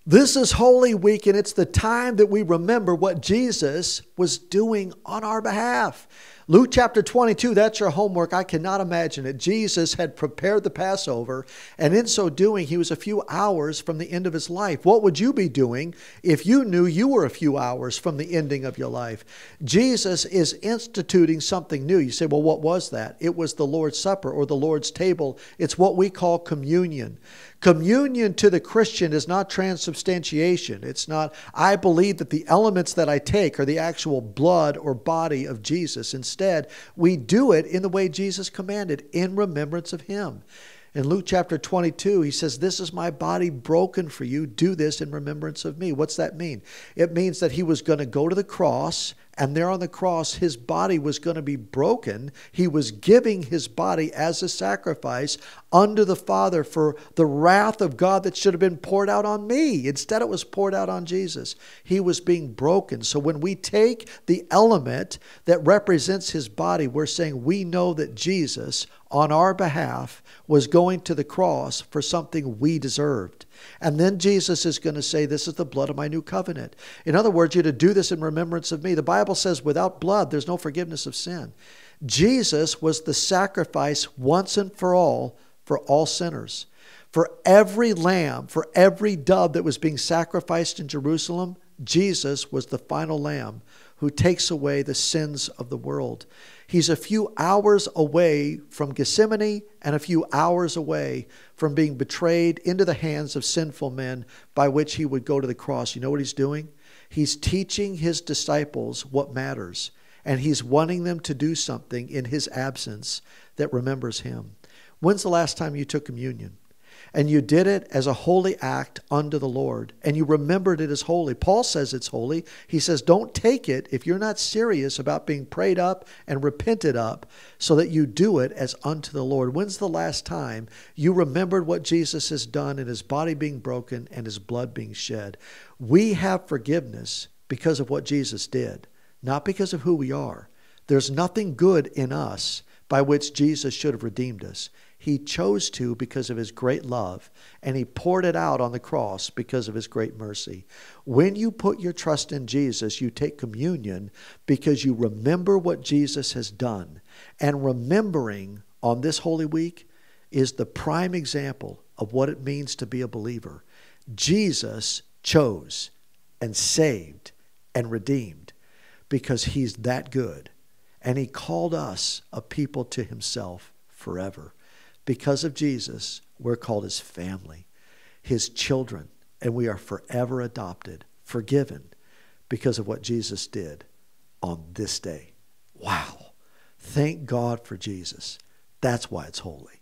This is Holy Week, and it's the time that we remember what Jesus was doing on our behalf. Luke chapter 22, that's your homework. I cannot imagine it. Jesus had prepared the Passover, and in so doing, he was a few hours from the end of his life. What would you be doing if you knew you were a few hours from the ending of your life? Jesus is instituting something new. You say, well, what was that? It was the Lord's Supper or the Lord's table. It's what we call communion. Communion to the Christian is not transubstantiation. It's not, I believe that the elements that I take are the actual blood or body of Jesus. Instead, we do it in the way Jesus commanded, in remembrance of him. In Luke chapter 22, he says, this is my body broken for you. Do this in remembrance of me. What's that mean? It means that he was going to go to the cross, and there on the cross, his body was going to be broken. He was giving his body as a sacrifice unto the Father for the wrath of God that should have been poured out on me. Instead, it was poured out on Jesus. He was being broken. So when we take the element that represents his body, we're saying we know that Jesus, on our behalf, was going to the cross for something we deserved. And then Jesus is going to say, this is the blood of my new covenant. In other words, you're to do this in remembrance of me. The Bible says without blood, there's no forgiveness of sin. Jesus was the sacrifice once and for all sinners. For every lamb, for every dove that was being sacrificed in Jerusalem, Jesus was the final lamb who takes away the sins of the world. He's a few hours away from Gethsemane and a few hours away from being betrayed into the hands of sinful men by which he would go to the cross. You know what he's doing? He's teaching his disciples what matters, and he's wanting them to do something in his absence that remembers him. When's the last time you took communion? And you did it as a holy act unto the Lord, and you remembered it as holy. Paul says it's holy. He says, don't take it if you're not serious about being prayed up and repented up, so that you do it as unto the Lord. When's the last time you remembered what Jesus has done in his body being broken and his blood being shed? We have forgiveness because of what Jesus did, not because of who we are. There's nothing good in us by which Jesus should have redeemed us. He chose to because of his great love, and he poured it out on the cross because of his great mercy. When you put your trust in Jesus, you take communion because you remember what Jesus has done. And remembering on this Holy Week is the prime example of what it means to be a believer. Jesus chose and saved and redeemed because he's that good. And he called us a people to himself forever. Because of Jesus, we're called his family, his children, and we are forever adopted, forgiven, because of what Jesus did on this day. Wow. Thank God for Jesus. That's why it's holy.